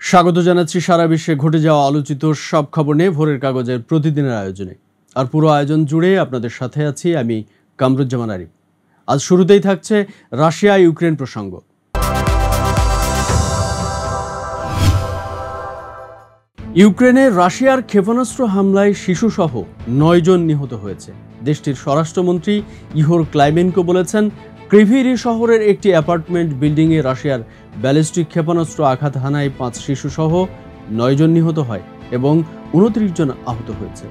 স্বাগত জানাচ্ছি সারা বিশ্বে ঘটে যাওয়া আলোচিত সব খবর নিয়ে ভোরের কাগজের প্রতিদিনের আয়োজনে। আর পুরো আয়োজন জুড়ে আপনাদের সাথে আছি আমি কামরুজ্জামান আরিফ। আজ শুরুতেই থাকছে রাশিয়া ইউক্রেন প্রসঙ্গ। ইউক্রেনে রাশিয়ার ক্ষেপণাস্ত্র হামলায় শিশুসহ 9 জন নিহত হয়েছে। দেশটির স্বরাষ্ট্রমন্ত্রী ইহোর ক্লাইমেনকো বলেছেন, ক্রিভিরি শহরের একটি অ্যাপার্টমেন্ট বিল্ডিংয়ে রাশিয়ার ব্যালিস্টিক ক্ষেপণাস্ত্র আঘাত হানায় 5 শিশুসহ 9 জন নিহত হয় এবং 29 জন আহত হয়েছে।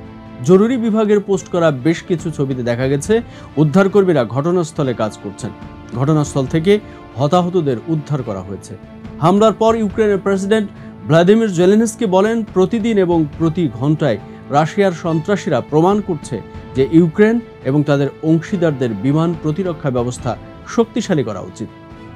জরুরি বিভাগের পোস্ট করা বেশ কিছু ছবিতে দেখা গেছে উদ্ধারকর্মীরা ঘটনাস্থলে কাজ করছেন। ঘটনাস্থল থেকে হতাহতদের উদ্ধার করা হয়েছে। হামলার পর ইউক্রেনের প্রেসিডেন্ট ভ্লাদিমির জেলেনস্কি বলেন, প্রতিদিন এবং প্রতি ঘন্টায় রাশিয়ার সন্ত্রাসীরা প্রমাণ করছে যে ইউক্রেন এবং তাদের অংশীদারদের বিমান প্রতিরক্ষা ব্যবস্থা শক্তিশালী করা উচিত।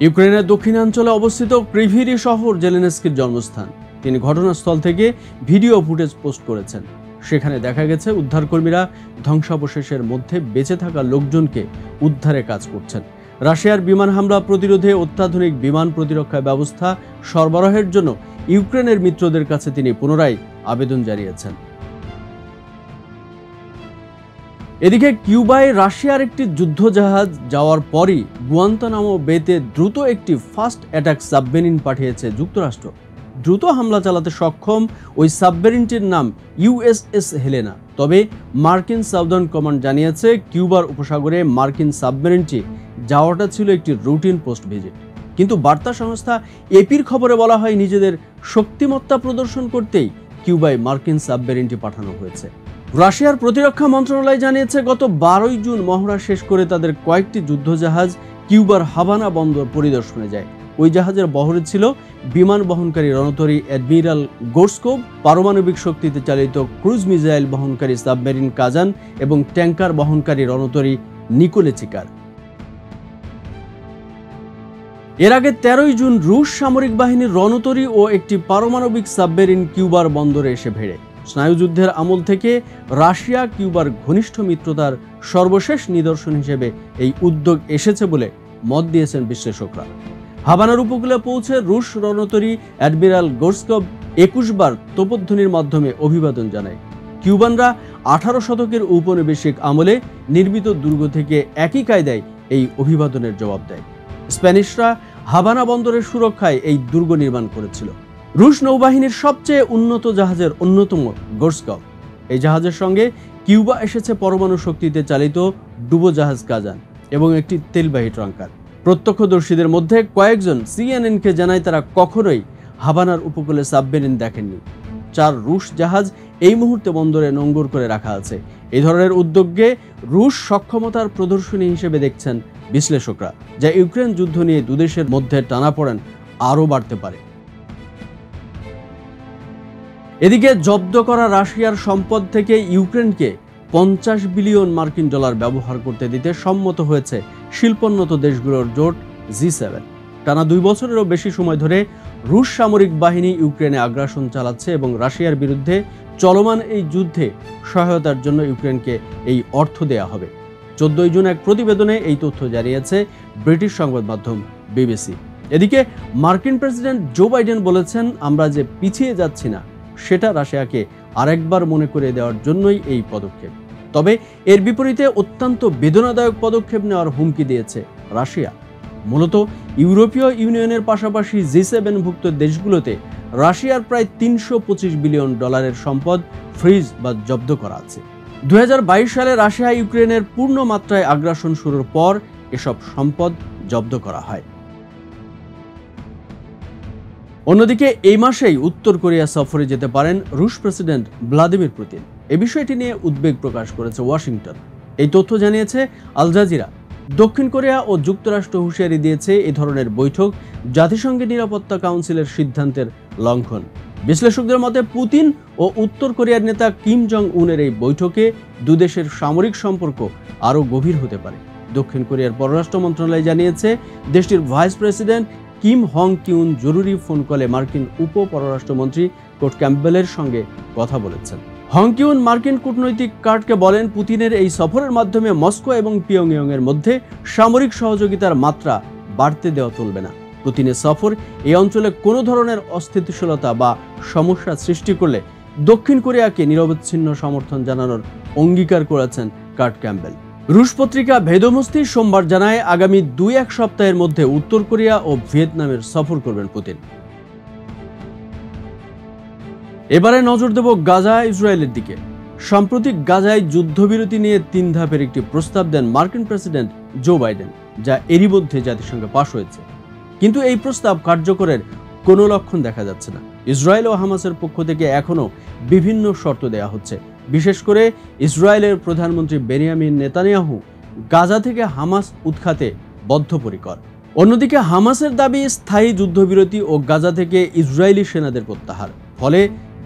ইউক্রেনের দক্ষিণাঞ্চলে অবস্থিত ক্রিভিরি শহর জেলেনস্কির জন্মস্থান। তিনি ঘটনাস্থল থেকে ভিডিও ফুটেজ পোস্ট করেছেন। সেখানে দেখা গেছে উদ্ধারকর্মীরা ধ্বংসাবশেষের মধ্যে বেঁচে থাকা লোকজনকে উদ্ধারে কাজ করছেন। রাশিয়ার বিমান হামলা প্রতিরোধে অত্যাধুনিক বিমান প্রতিরক্ষা ব্যবস্থা সরবরাহের জন্য ইউক্রেনের মিত্রদের কাছে তিনি পুনরায় আবেদন জানিয়েছেন। এদিকে কিউবায় রাশিয়ার একটি যুদ্ধজাহাজ যাওয়ার পরই গুয়ান্তানামো বেতে দ্রুত একটি ফাস্ট অ্যাটাক সাবমেরিন পাঠিয়েছে যুক্তরাষ্ট্র। দ্রুত হামলা চালাতে সক্ষম ওই সাবমেরিনটির নাম ইউএসএস হেলেনা। তবে মার্কিন সাউদার্ন কমান্ড জানিয়েছে, কিউবার উপসাগরে মার্কিন সাবমেরিনটি যাওয়াটা ছিল একটি রুটিন পোস্ট ভিজিট। কিন্তু বার্তা সংস্থা এপির খবরে বলা হয়, নিজেদের শক্তিমত্তা প্রদর্শন করতেই কিউবায় মার্কিন সাবমেরিনটি পাঠানো হয়েছে। রাশিয়ার প্রতিরক্ষা মন্ত্রণালয় জানিয়েছে, গত 12 জুন মহড়া শেষ করে তাদের কয়েকটি যুদ্ধজাহাজ কিউবার হাভানা বন্দর পরিদর্শনে যায়। ওই জাহাজের বহরে ছিল বিমান বহনকারী রণতরী অ্যাডমিরাল গোর্সকোভ, পারমাণবিক শক্তিতে চালিত ক্রুজ মিসাইল বহনকারী সাবমেরিন কাজান এবং ট্যাঙ্কার বহনকারী রণতরী নিকোলেচিকার। এর আগে 13 জুন রুশ সামরিক বাহিনীর রণতরী ও একটি পারমাণবিক সাবমেরিন কিউবার বন্দরে এসে ভিড়ে। স্নায়ুযুদ্ধের আমল থেকে রাশিয়া কিউবার ঘনিষ্ঠ মিত্রতার সর্বশেষ নিদর্শন হিসেবে এই উদ্যোগ এসেছে বলে মত দিয়েছেন বিশ্লেষকরা। হাভানার উপকূলে পৌঁছে রুশ রণতরী অ্যাডমিরাল গোর্সকভ 21 বার তোপধ্বনির মাধ্যমে অভিবাদন জানায়। কিউবানরা 18 শতকের ঔপনিবেশিক আমলে নির্মিত দুর্গ থেকে একই কায়দায় এই অভিবাদনের জবাব দেয়। স্প্যানিশরা হাভানা বন্দরের সুরক্ষায় এই দুর্গ নির্মাণ করেছিল। রুশ নৌবাহিনীর সবচেয়ে উন্নত জাহাজের অন্যতম গোর্সকভ। এই জাহাজের সঙ্গে কিউবা এসেছে পরমাণু শক্তিতে চালিত ডুবোজাহাজ কাজান এবং একটি তেলবাহী ট্রাঙ্কার। প্রত্যক্ষদর্শীদের মধ্যে কয়েকজন সিএনএনকে জানায়, তারা কখনোই হাভানার উপকূলে সাবমেরিন দেখেননি। 4 রুশ জাহাজ এই মুহূর্তে বন্দরে নোঙ্গর করে রাখা আছে। এই ধরনের উদ্যোগকে রুশ সক্ষমতার প্রদর্শনী হিসেবে দেখছেন বিশ্লেষকরা, যা ইউক্রেন যুদ্ধ নিয়ে দুদেশের মধ্যে টানাপোড়েন আরও বাড়তে পারে। এদিকে জব্দ করা রাশিয়ার সম্পদ থেকে ইউক্রেনকে 50 বিলিয়ন মার্কিন ডলার ব্যবহার করতে দিতে সম্মত হয়েছে শিল্পোন্নত দেশগুলোর জোট G7। টানা 2 বছরেরও বেশি সময় ধরে রুশ সামরিক বাহিনী ইউক্রেনে আগ্রাসন চালাচ্ছে এবং রাশিয়ার বিরুদ্ধে চলমান এই যুদ্ধে সহায়তার জন্য ইউক্রেনকে এই অর্থ দেয়া হবে। 14 জুন এক প্রতিবেদনে এই তথ্য জানিয়েছে ব্রিটিশ সংবাদ মাধ্যম বিবিসি। এদিকে মার্কিন প্রেসিডেন্ট জো বাইডেন বলেছেন, আমরা যে পিছিয়ে যাচ্ছি না সেটা রাশিয়াকে আরেকবার মনে করে দেওয়ার জন্যই এই পদক্ষেপ। তবে এর বিপরীতে অত্যন্ত বেদনাদায়ক পদক্ষেপ নেওয়ার হুমকি দিয়েছে রাশিয়া। মূলত ইউরোপীয় ইউনিয়নের পাশাপাশি G7ভুক্ত দেশগুলোতে রাশিয়ার প্রায় 325 বিলিয়ন ডলারের সম্পদ ফ্রিজ বা জব্দ করা আছে। 2022 সালে রাশিয়া ইউক্রেনের পূর্ণ মাত্রায় আগ্রাসন শুরুর পর এসব সম্পদ জব্দ করা হয়। অন্যদিকে এই মাসেই উত্তর কোরিয়া সফরে যেতে পারেন রুশ প্রেসিডেন্ট ভ্লাদিমির পুতিন। এ বিষয়টি নিয়ে উদ্বেগ প্রকাশ করেছে ওয়াশিংটন। এই তথ্য জানিয়েছে আল জাজিরা। দক্ষিণ কোরিয়া ও যুক্তরাষ্ট্র হুঁশিয়ারি দিয়েছে, এই ধরনের বৈঠক জাতিসংঘের নিরাপত্তা কাউন্সিলের সিদ্ধান্তের লঙ্ঘন। বিশ্লেষকদের মতে পুতিন ও উত্তর কোরিয়ার নেতা কিম জং উনের এই বৈঠকে দুদেশের সামরিক সম্পর্ক আরও গভীর হতে পারে। দক্ষিণ কোরিয়ার পররাষ্ট্র মন্ত্রণালয় জানিয়েছে, দেশটির ভাইস প্রেসিডেন্ট কিম হং কিউন জরুরি ফোন কলে মার্কিন উপ পররাষ্ট্রমন্ত্রী কোট ক্যাম্পবেলের সঙ্গে কথা বলেছেন। হং কিউন মার্কিন কূটনৈতিক কার্ডকে বলেন, পুতিনের এই সফরের মাধ্যমে মস্কো এবং পিয়ংইয়ং এর মধ্যে সামরিক সহযোগিতার মাত্রা বাড়তে দেওয়া চলবে না। পুতিনের সফর এই অঞ্চলে কোনো ধরনের অস্থিতিশীলতা বা সমস্যা সৃষ্টি করলে দক্ষিণ কোরিয়াকে নিরবচ্ছিন্ন সমর্থন জানানোর অঙ্গীকার করেছেন কার্ট ক্যাম্বেল। রুশ পত্রিকা ভেদোমস্তি সোমবার জানায় আগামী 2-1 সপ্তাহের মধ্যে উত্তর কোরিয়া ও ভিয়েতনামের সফর করবেন পুতিন। এবারে নজর দেব গাজা ইসরায়েলের দিকে। সাম্প্রতিক গাজায় যুদ্ধবিরতি নিয়ে 3 ধাপের একটি প্রস্তাব দেন মার্কিন প্রেসিডেন্ট জো বাইডেন, যা এরই মধ্যে জাতিসংঘে পাশ হয়েছে। কিন্তু এই প্রস্তাব কার্যকরের কোনো লক্ষণ দেখা যাচ্ছে না। ইসরায়েল ও হামাসের পক্ষ থেকে এখনও বিভিন্ন শর্ত দেয়া হচ্ছে। বিশেষ করে ইসরায়েলের প্রধানমন্ত্রী বেনিয়ামিন নেতানিয়াহু গাজা থেকে হামাস উৎখাতে বদ্ধপরিকর। অন্যদিকে হামাসের দাবি স্থায়ী যুদ্ধবিরতি ও গাজা থেকে ইসরায়েলি সেনাদের প্রত্যাহার। ফলে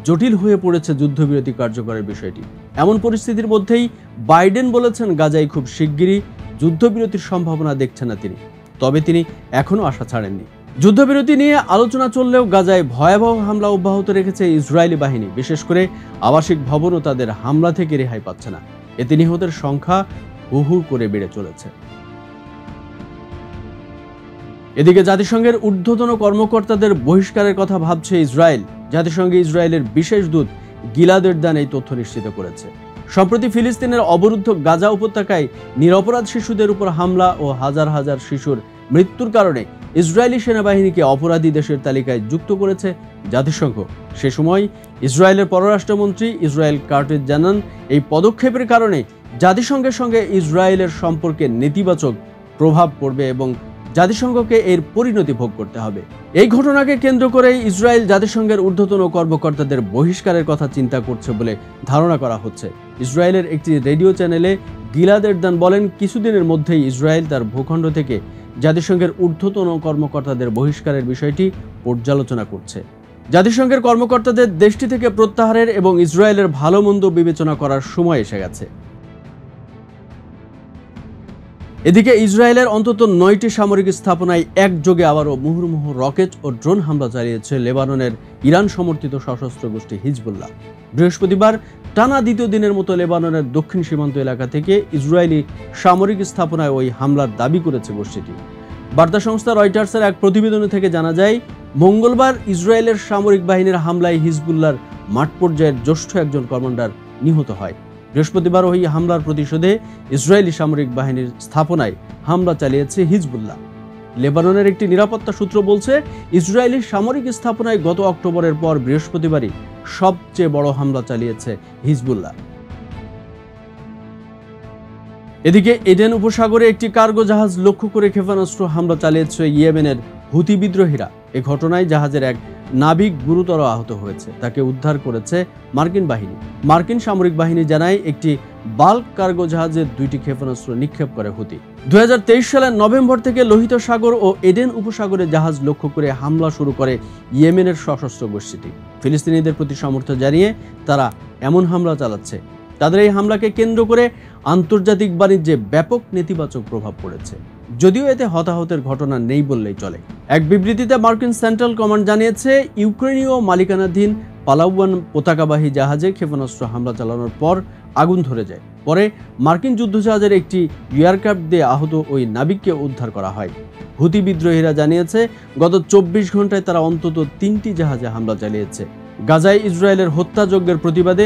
জটিল হয়ে পড়েছে যুদ্ধবিরতি কার্যকরের বিষয়টি। এমন পরিস্থিতির মধ্যেই বাইডেন বলেছেন গাজায় খুব শিগগিরই যুদ্ধবিরতির সম্ভাবনা দেখছেন না তিনি। তবে তিনি এখনও আশা ছাড়েননি। যুদ্ধবিরতি নিয়ে আলোচনা চললেও গাজায় ভয়াবহ হামলা অব্যাহত রেখেছে ইসরায়েলি বাহিনী। বিশেষ করে আবাসিক ভবনও তাদের হামলা থেকে রেহাই পাচ্ছে না। এতে নিহতের সংখ্যা হু করে বেড়ে চলেছে। এদিকে জাতিসংঘের ঊর্ধ্বতন কর্মকর্তাদের বহিষ্কারের কথা ভাবছে ইসরায়েল। জাতিসংঘে ইসরায়েলের বিশেষ দূত গিলাদ এরদান এই তথ্য নিশ্চিত করেছে। সম্প্রতি ফিলিস্তিনের অবরুদ্ধ গাজা উপত্যকায় নিরপরাধ শিশুদের উপর হামলা ও হাজার হাজার শিশুর মৃত্যুর কারণে ইসরায়েলি সেনাবাহিনীকে অপরাধী দেশের তালিকায় যুক্ত করেছে জাতিসংঘ। সে সময় ইসরায়েলের পররাষ্ট্রমন্ত্রী ইসরায়েল কার্টেজ জানান, এই পদক্ষেপের কারণে জাতিসংঘের সঙ্গে ইসরায়েলের সম্পর্কে নেতিবাচক প্রভাব পড়বে এবং জাতিসংঘকে এর পরিণতি ভোগ করতে হবে। এই ঘটনাকে কেন্দ্র করেই ইসরায়েল জাতিসংঘের ঊর্ধ্বতন কর্মকর্তাদের বহিষ্কারের কথা চিন্তা করছে বলে ধারণা করা হচ্ছে। ইসরায়েলের একটি রেডিও চ্যানেলে গিলাদ এরদান বলেন, কিছুদিনের মধ্যেই ইসরায়েল তার ভূখণ্ড থেকে জাতিসংঘের ঊর্ধ্বতন কর্মকর্তাদের বহিষ্কারের বিষয়টি পর্যালোচনা করছে। জাতিসংঘের কর্মকর্তাদের দেশটি থেকে প্রত্যাহারের এবং ইসরায়েলের ভালো মন্দ বিবেচনা করার সময় এসে গেছে। এদিকে ইসরায়েলের অন্তত 9টি সামরিক স্থাপনায় একযোগে আবারও মুহুর্মুহু রকেট ও ড্রোন হামলা চালিয়েছে লেবাননের ইরান সমর্থিত সশস্ত্র গোষ্ঠী হিজবুল্লাহ। বৃহস্পতিবার টানা দ্বিতীয় দিনের মতো লেবাননের দক্ষিণ সীমান্ত এলাকা থেকে ইসরায়েলি সামরিক স্থাপনায় ওই হামলার দাবি করেছে গোষ্ঠীটি। বার্তা সংস্থা রয়টার্সের এক প্রতিবেদনে থেকে জানা যায়, মঙ্গলবার ইসরায়েলের সামরিক বাহিনীর হামলায় হিজবুল্লাহর মাঠ পর্যায়ের জ্যেষ্ঠ একজন কমান্ডার নিহত হয়। বৃহস্পতিবার ওই হামলার প্রতিশোধে ইসরায়েলি সামরিক বাহিনীর স্থাপনায় হামলা চালিয়েছে হিজবুল্লাহ। লেবাননের একটি নিরাপত্তা সূত্র বলছে, ইসরায়েলি সামরিক স্থাপনায় গত অক্টোবরের পর বৃহস্পতিবারই সবচেয়ে বড় হামলা চালিয়েছে হিজবুল্লাহ। এদিকে এডেন উপসাগরে একটি কার্গো জাহাজ লক্ষ্য করে ক্ষেপণাস্ত্র হামলা চালিয়েছে ইয়েমেনের হুতি বিদ্রোহীরা। এ ঘটনায় জাহাজের এক নাবিক গুরুতর আহত হয়েছে। তাকে উদ্ধার করেছে মার্কিন বাহিনী। মার্কিন সামরিক বাহিনী জানায়, একটি বাল্ক কার্গো জাহাজের 2টি ক্ষেপণাস্ত্র নিক্ষেপ করে হুতি। 2023 সালের নভেম্বর থেকে লোহিত সাগর ও এডেন উপসাগরে জাহাজ লক্ষ্য করে হামলা শুরু করে ইয়েমেনের সশস্ত্র গোষ্ঠীটি। ফিলিস্তিনিদের প্রতি সমর্থন জানিয়ে তারা এমন হামলা চালাচ্ছে। তাদের এই হামলাকে কেন্দ্র করে আন্তর্জাতিক বাণিজ্যে ব্যাপক নেতিবাচক প্রভাব পড়েছে। যদিও এতে হতাহতের ঘটনা নেই বললেই চলে। এক বিবৃতিতে মার্কিন সেন্ট্রাল কমান্ড জানিয়েছে, ইউক্রেনীয় মালিকানাধীন পালাওয়ান পতাকাবাহী জাহাজে ক্ষেপণাস্ত্র হামলা চালানোর পর আগুন ধরে যায়। পরে মার্কিন যুদ্ধজাহাজের একটি এয়ারক্রাফট দিয়ে আহত ওই নাবিককে উদ্ধার করা হয়। হুতি বিদ্রোহীরা জানিয়েছে, গত 24 ঘন্টায় তারা অন্তত 3টি জাহাজে হামলা চালিয়েছে। গাজায় ইসরায়েলের হত্যাযজ্ঞের প্রতিবাদে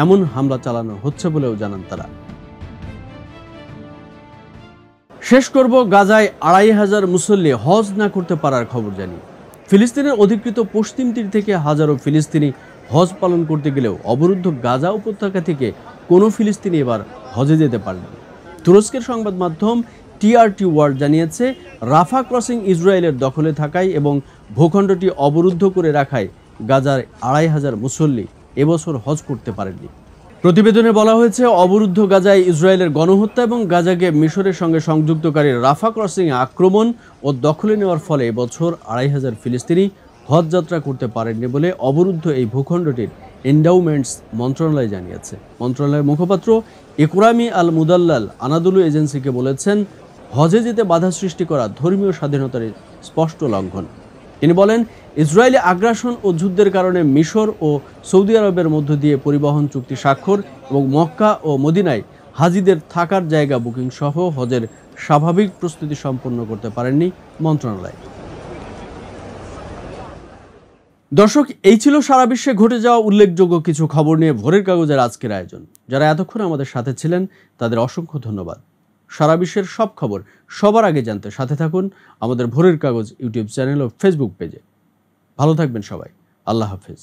এমন হামলা চালানো হচ্ছে বলেও জানান তারা। শেষ করব গাজায় 2500 মুসল্লি হজ না করতে পারার খবর জানিয়ে। ফিলিস্তিনের অধিকৃত পশ্চিম তীর থেকে হাজারো ফিলিস্তিনি হজ পালন করতে গেলেও অবরুদ্ধ গাজা উপত্যকা থেকে কোনো ফিলিস্তিনি এবার হজে যেতে পারেনি। তুরস্কের সংবাদ মাধ্যম টিআরটি ওয়ার্ল্ড জানিয়েছে, রাফা ক্রসিং ইসরায়েলের দখলে থাকায় এবং ভূখণ্ডটি অবরুদ্ধ করে রাখায় গাজার 2500 মুসল্লি এবছর হজ করতে পারেননি। প্রতিবেদনে বলা হয়েছে, অবরুদ্ধ গাজায় ইসরায়েলের গণহত্যা এবং গাজাকে মিশরের সঙ্গে সংযুক্তকারী রাফা ক্রসিংয়ে আক্রমণ ও দখলে নেওয়ার ফলে এবছর 2500 ফিলিস্তিনি হজ যাত্রা করতে পারেননি বলে অবরুদ্ধ এই ভূখণ্ডটির এন্ডাউমেন্টস মন্ত্রণালয় জানিয়েছে। মন্ত্রণালয়ের মুখপাত্র ইকরামি আল মুদাল্লাল আনাদুলু এজেন্সিকে বলেছেন, হজে যেতে বাধা সৃষ্টি করা ধর্মীয় স্বাধীনতার স্পষ্ট লঙ্ঘন। তিনি বলেন, ইসরায়েলি আগ্রাসন ও যুদ্ধের কারণে মিশর ও সৌদি আরবের মধ্য দিয়ে পরিবহন চুক্তি স্বাক্ষর এবং মক্কা ও মদিনায় হাজিদের থাকার জায়গা বুকিং সহ হজের স্বাভাবিক প্রস্তুতি সম্পন্ন করতে পারেননি মন্ত্রণালয়। দর্শক, এই ছিল সারা বিশ্বে ঘটে যাওয়া উল্লেখযোগ্য কিছু খবর নিয়ে ভোরের কাগজের আজকের আয়োজন। যারা এতক্ষণ আমাদের সাথে ছিলেন তাদের অসংখ্য ধন্যবাদ। সারা বিশ্বের সব খবর সবার আগে জানতে সাথে থাকুন আমাদের ভোরের কাগজ ইউটিউব চ্যানেল ও ফেসবুক পেজে। ভালো থাকবেন সবাই। আল্লাহ হাফেজ।